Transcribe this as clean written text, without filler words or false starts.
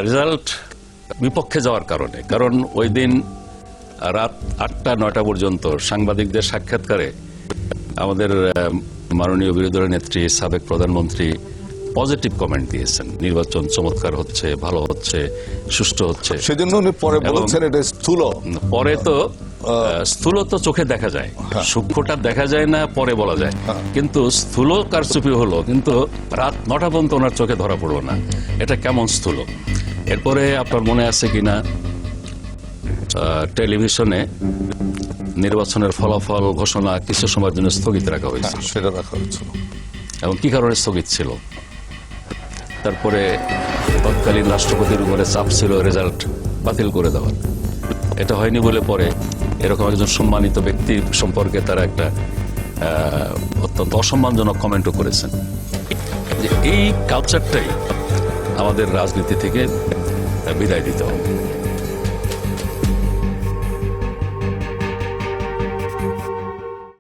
Result বিপক্ষে যাওয়ার কারণে, কারণ ওই দিন রাত 8টা-9টা পর্যন্ত সাংবাদিকদের সাক্ষাৎকারে আমাদের মাননীয় বিরোধী দলের নেত্রী সাবেক প্রধানমন্ত্রী পজিটিভ কমেন্ট দিয়েছেন, নির্বাচন চমৎকার হচ্ছে, ভালো হচ্ছে, সুষ্ঠু হচ্ছে। সেজন্য উনি পরে বলেছেন এটা স্থূল। পরে তো স্থূল তো চোখে দেখা যায়, সূক্ষ্মটা দেখা যায় না, পরে বলা যায়। কিন্তু স্থূল কারচুপি হলো, কিন্তু রাত 9টা পর্যন্ত ওনার চোখে ধরা পড়লো না। এটা কেমন স্থূল? এরপরে আপনার মনে আছে কিনা টেলিভিশনে নির্বাচনের ফলাফল ঘোষণা কিছু সময়ের জন্য স্থগিত রাখা হয়েছে। সেটা রাখা হয়েছিল। এবং কি কারণে স্থগিত ছিল? তারপরে তৎকালীন রাষ্ট্রপতির উপরে চাপ ছিল রেজাল্ট বাতিল করে দেওয়ার। এটা হয়নি বলে পরে এরকম একজন সম্মানিত ব্যক্তি সম্পর্কে তারা একটা অত্যন্ত অসম্মানজনক কমেন্টও করেছেন। যে এই কালচারটাই আমাদের রাজনীতি থেকে বিদায় দিতে হবে।